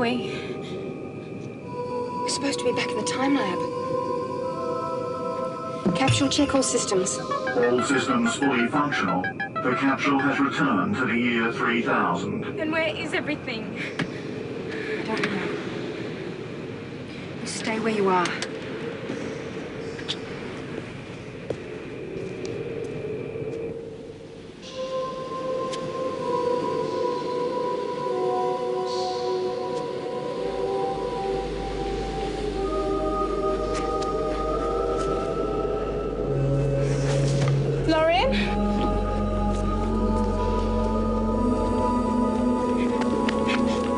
we? We're supposed to be back in the time lab. Capsule, check all systems. All systems fully functional. The capsule has returned to the year 3000. Then where is everything? I don't know. You stay where you are.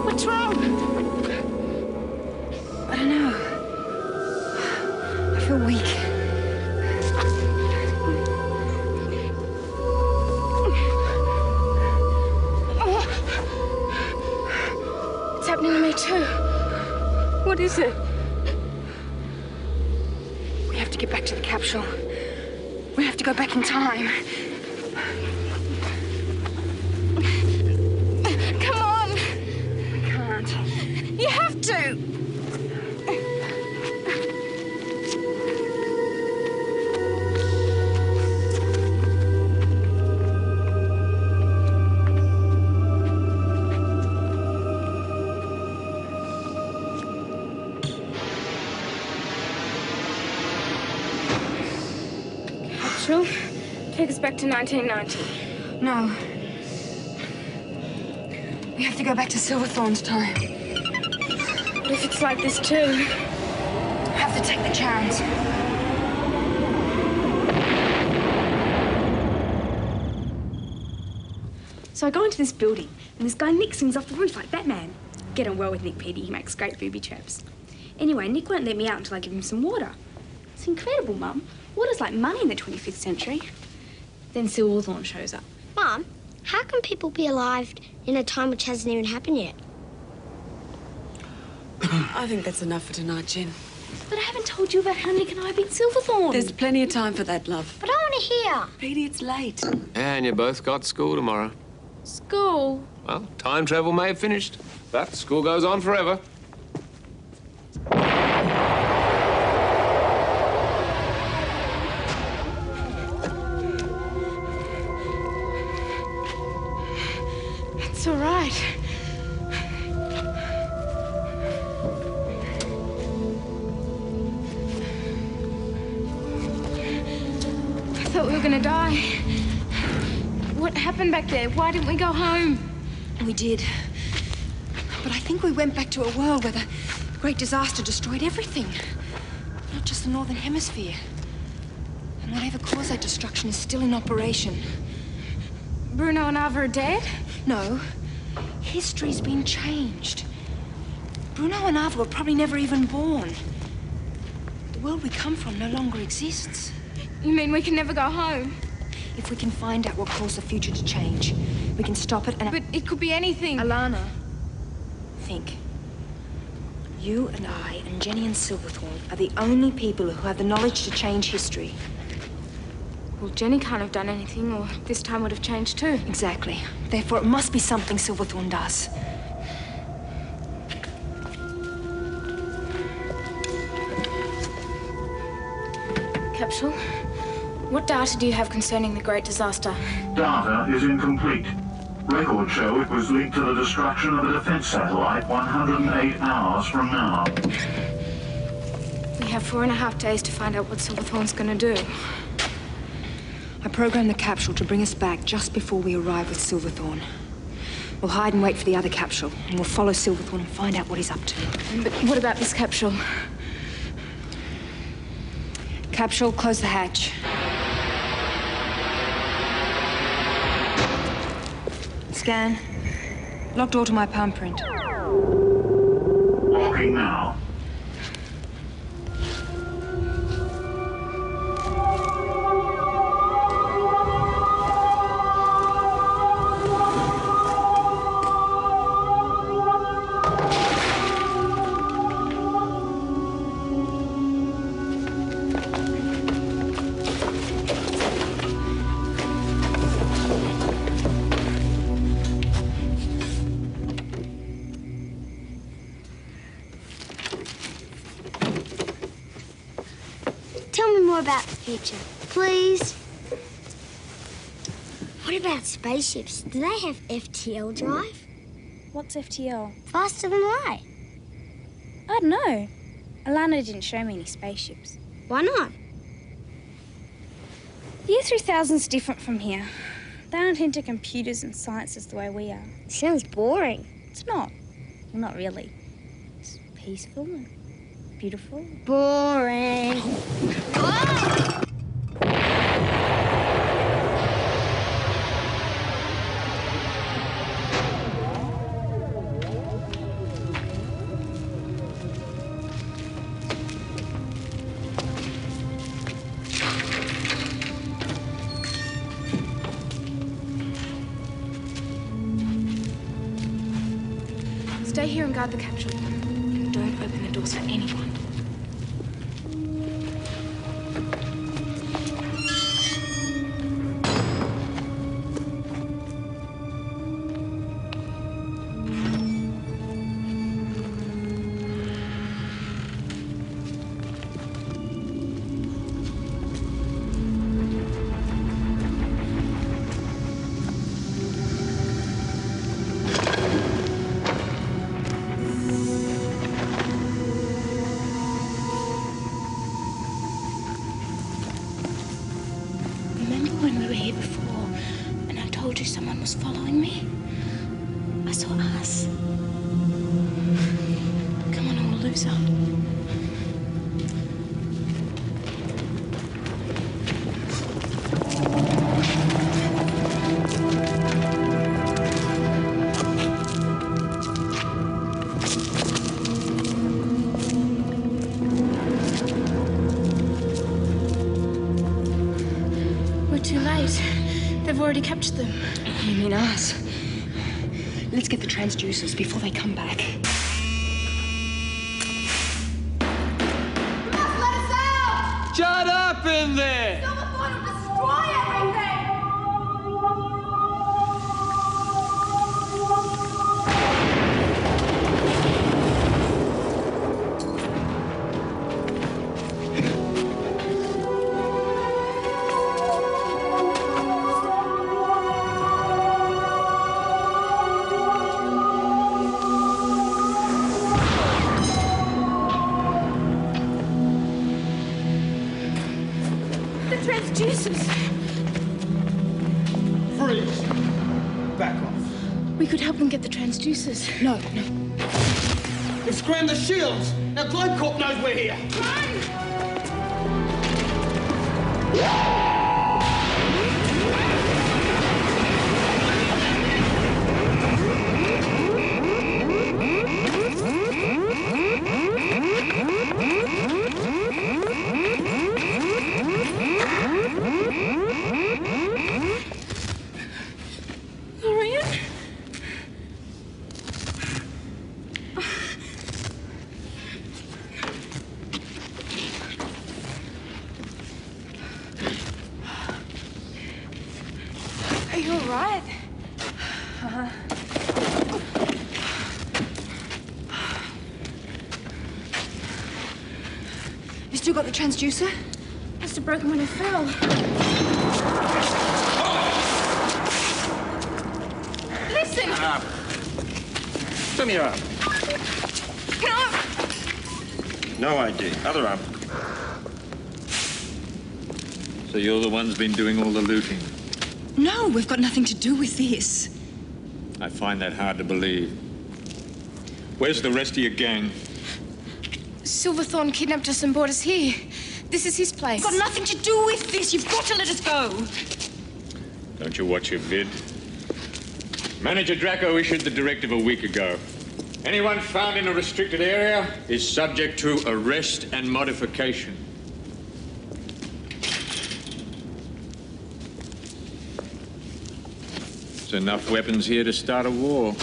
What's wrong? I don't know. I feel weak. It's happening to me too. What is it? We have to get back to the capsule. We have to go back in time. Come on! We can't. You have to! Capsule? Take us back to 1990. No. We have to go back to Silverthorne's time. What if it's like this too? I have to take the chance. So I go into this building, and this guy Nick swings off the roof like Batman. Get on well with Nick, Petey. He makes great booby traps. Anyway, Nick won't let me out until I give him some water. It's incredible, Mum. Water's like money in the 25th century. Then Silverthorne shows up. Mum, how can people be alive in a time which hasn't even happened yet? I think that's enough for tonight, Jen. But I haven't told you about how Nick and I beat Silverthorne. There's plenty of time for that, love. But I want to hear. Petey, it's late. And you both got school tomorrow. School? Well, time travel may have finished, but school goes on forever. It's all right. I thought we were gonna die. What happened back there? Why didn't we go home? We did. But I think we went back to a world where the great disaster destroyed everything. Not just the Northern Hemisphere. And whatever caused that destruction is still in operation. Bruno and Ava are dead? No. History's been changed. Bruno and Ava were probably never even born. The world we come from no longer exists. You mean we can never go home? If we can find out what caused the future to change, we can stop it and... But it could be anything. Alana, think. You and I and Jenny and Silverthorne are the only people who have the knowledge to change history. Well, Jenny can't have done anything, or this time would have changed too. Exactly. Therefore, it must be something Silverthorne does. Capsule, what data do you have concerning the Great Disaster? Data is incomplete. Records show it was linked to the destruction of a defense satellite 108 hours from now. We have 4.5 days to find out what Silverthorne's gonna do. I programmed the capsule to bring us back just before we arrive with Silverthorne. We'll hide and wait for the other capsule, and we'll follow Silverthorne and find out what he's up to. But what about this capsule? Capsule, close the hatch. Scan. Lock door to my palm print. Locking now. picture, please? What about spaceships? Do they have FTL drive? What's FTL? Faster than light. I don't know. Alana didn't show me any spaceships. Why not? The year 3000's different from here. They aren't into computers and sciences the way we are. Sounds boring. It's not. Well, not really. It's peaceful and beautiful. Boring. Stay here and guard the capsule. And don't open the doors for anyone. When we were here before, and I told you someone was following me, I saw us. Come on, old loser. Too late. They've already captured them. You mean us? Let's get the transducers before they come back. Shut up in there! Transducers! Freeze! Back off. We could help them get the transducers. No. We've scrammed the shields. Now Globe Corp knows we're here. Are you all right? You still got the transducer? Must have broken when I fell. Listen! Show me your arm. No ID. Other arm. So you're the one's been doing all the looting? No, we've got nothing to do with this. I find that hard to believe. Where's the rest of your gang? Silverthorn kidnapped us and brought us here. This is his place. We've got nothing to do with this. You've got to let us go. Don't you watch your vid? Manager Draco issued the directive a week ago. Anyone found in a restricted area is subject to arrest and modification. There's enough weapons here to start a war.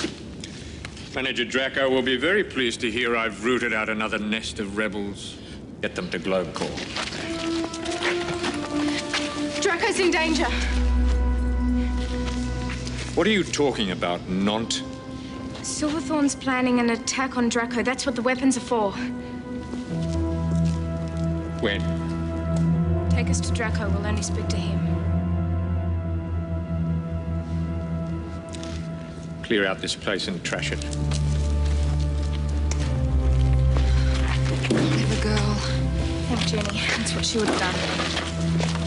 Manager Draco will be very pleased to hear I've rooted out another nest of rebels. Get them to Globe Corp. Draco's in danger. What are you talking about, Nont? Silverthorn's planning an attack on Draco. That's what the weapons are for. When? Take us to Draco. We'll only speak to him. Clear out this place and trash it. Clever girl. Thank Jenny. That's what she would have done.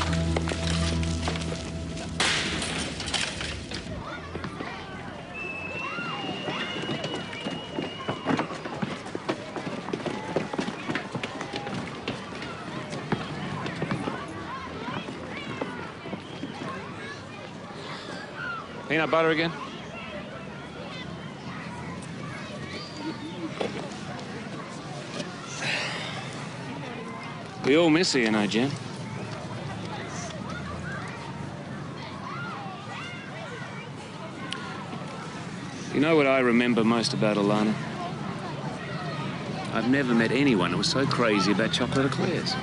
Peanut butter again? We all miss her, you know, Jen. You know what I remember most about Alana? I've never met anyone who was so crazy about chocolate eclairs.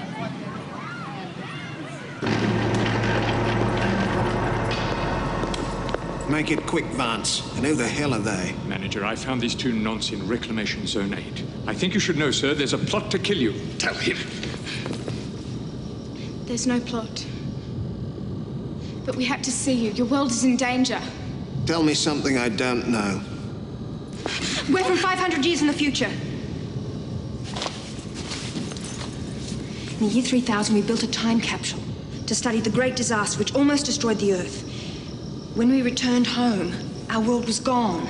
Make it quick, Vance. And who the hell are they? Manager, I found these two nonce in Reclamation Zone 8. I think you should know, sir, there's a plot to kill you. Tell him. There's no plot. But we had to see you. Your world is in danger. Tell me something I don't know. We're from 500 years in the future. In the year 3000, we built a time capsule to study the great disaster which almost destroyed the Earth. When we returned home, our world was gone.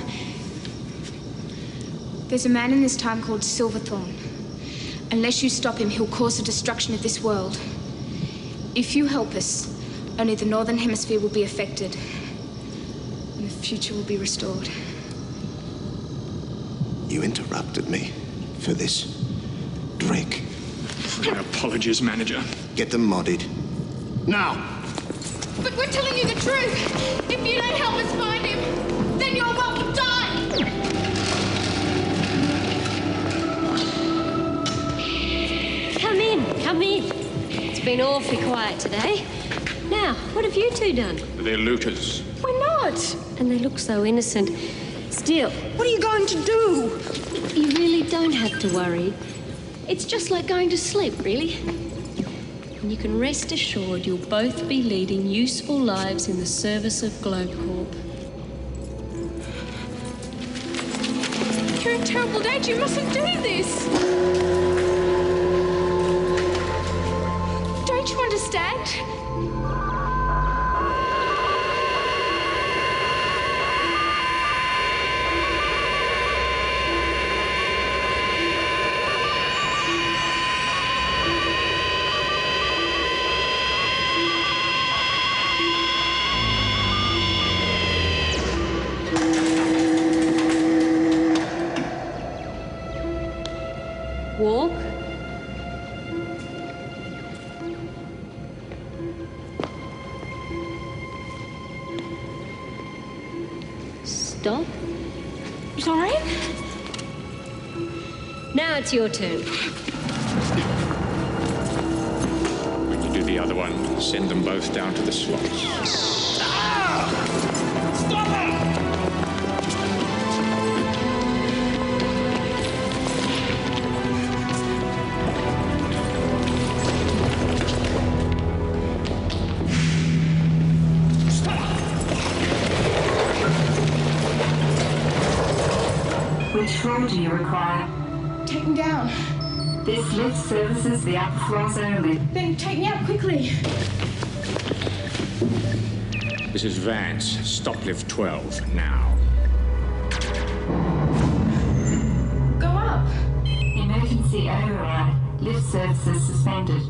There's a man in this time called Silverthorn. Unless you stop him, he'll cause the destruction of this world. If you help us, only the Northern Hemisphere will be affected. And the future will be restored. You interrupted me for this. Drake. My apologies, Manager. Get them modded. Now! But we're telling you the truth. If you don't help us find him, then your world will die. Come in, come in. It's been awfully quiet today. Now, what have you two done? They're looters. We're not. And they look so innocent. Still, What are you going to do? you really don't have to worry. It's just like going to sleep, really. And you can rest assured you'll both be leading useful lives in the service of GlobeCorp. You're in terrible danger. You mustn't do this. Don't you understand? Walk. Stop. Sorry? Now it's your turn. When you do the other one, send them both down to the slots. Stop her! Which floor do you require? Take him down. This lift services the upper floors only. Then take me out quickly. This is Vance. Stop lift 12 now. Go up. Emergency override. Lift services suspended.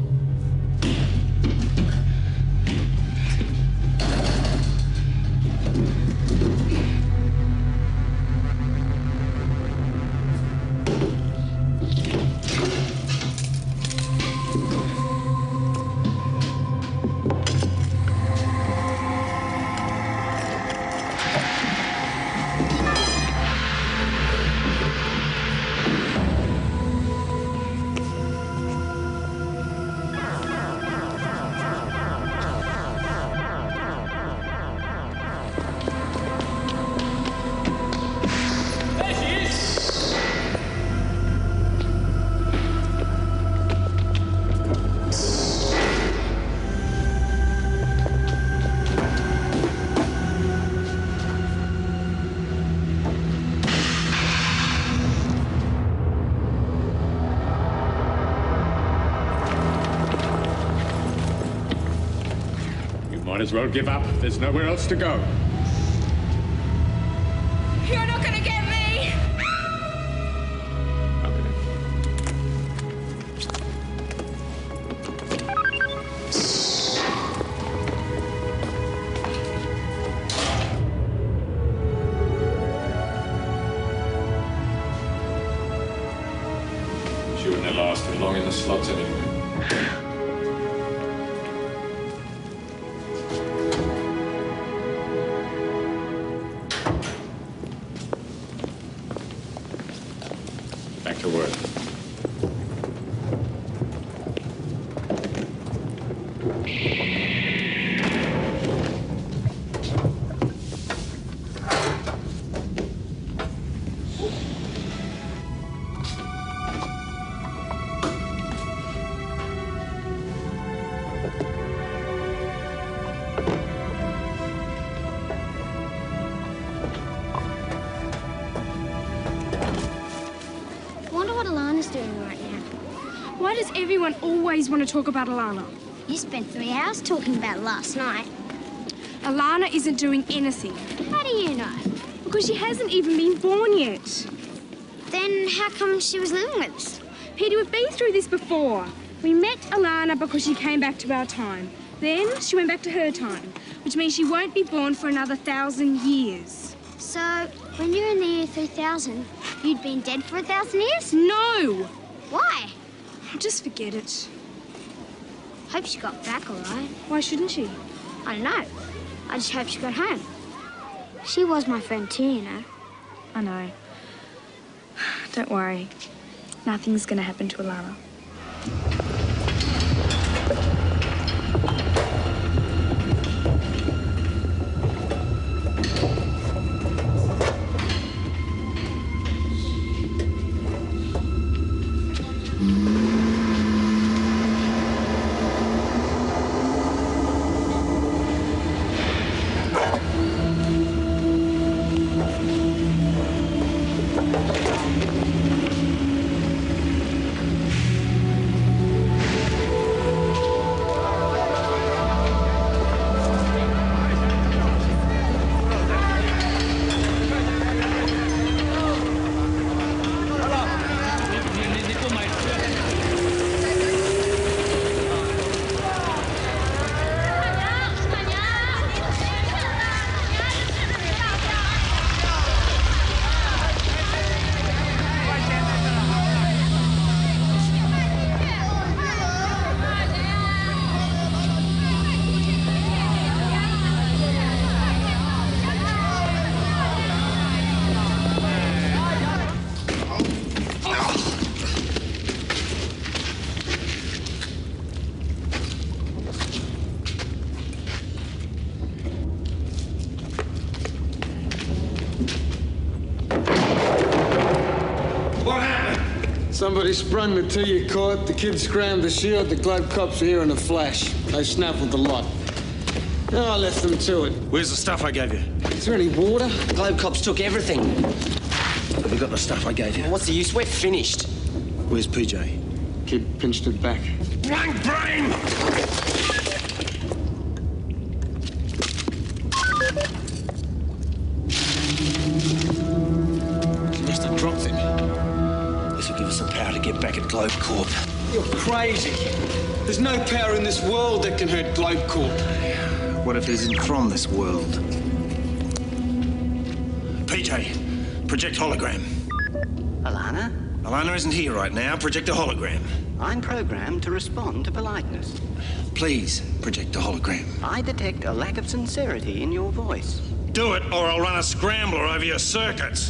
Might as well give up. There's nowhere else to go. You're not gonna get me! She wouldn't have lasted long in the slots anyway. Back to work. Why does everyone always want to talk about Alana? You spent 3 hours talking about it last night. Alana isn't doing anything. How do you know? Because she hasn't even been born yet. Then how come she was living with us? Petey, we've been through this before. We met Alana because she came back to our time. Then she went back to her time, which means she won't be born for another 1,000 years. So, when you were in the year 3000, you'd been dead for 1,000 years? No! Why? Just forget it. Hope she got back all right. Why shouldn't she? I don't know. I just hope she got home. She was my friend too, you know. I know. Don't worry. Nothing's gonna happen to Alana. Somebody sprung the two you caught, the kid scrammed the shield, the globe cops were here in a flash. They snaffled the lot. Now I left them to it. Where's the stuff I gave you? Is there any water? The globe cops took everything. Have you got the stuff I gave you? What's the use? We're finished. Where's PJ? Kid pinched it back. Wrong brain! She must have dropped it. This will give us the power to get back at Globe Corp. You're crazy. There's no power in this world that can hurt Globe Corp. What if it isn't from this world? PJ, project hologram. Alana? Alana isn't here right now. Project a hologram. I'm programmed to respond to politeness. Please, project a hologram. I detect a lack of sincerity in your voice. Do it, or I'll run a scrambler over your circuits.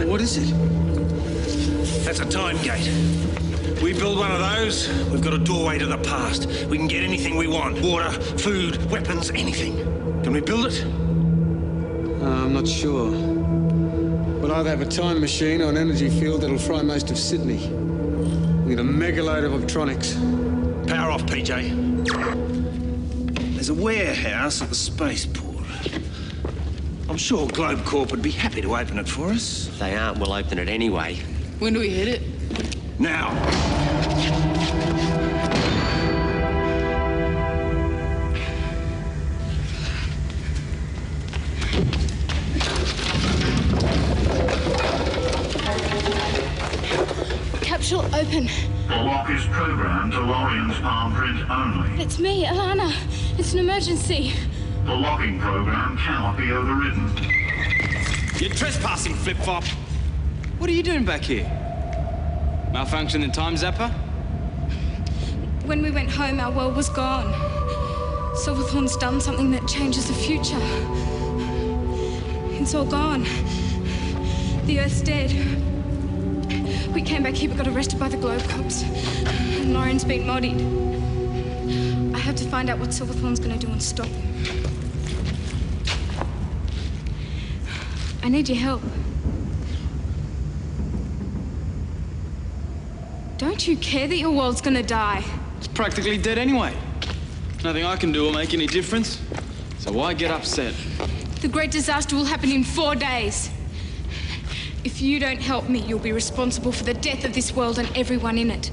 What is it? That's a time gate. We build one of those, we've got a doorway to the past. We can get anything we want. Water, food, weapons, anything. Can we build it? I'm not sure. We'll either have a time machine or an energy field that'll fry most of Sydney. We need a mega load of electronics. Power off, PJ. There's a warehouse at the spaceport. I'm sure Globe Corp would be happy to open it for us. If they aren't, we'll open it anyway. When do we hit it? Now. lock is programmed to Lorian's palm print only. It's me, Alana. It's an emergency. The locking program cannot be overridden. You're trespassing, flip-flop. What are you doing back here? Malfunction in time zapper? When we went home, our world was gone. Silverthorn's done something that changes the future. It's all gone. The Earth's dead. We came back here but got arrested by the Globe Cops. And Lauren's been modied. I have to find out what Silverthorn's gonna do and stop him. I need your help. Don't you care that your world's gonna die? It's practically dead anyway. Nothing I can do will make any difference. So why get upset? The great disaster will happen in 4 days. If you don't help me, you'll be responsible for the death of this world and everyone in it.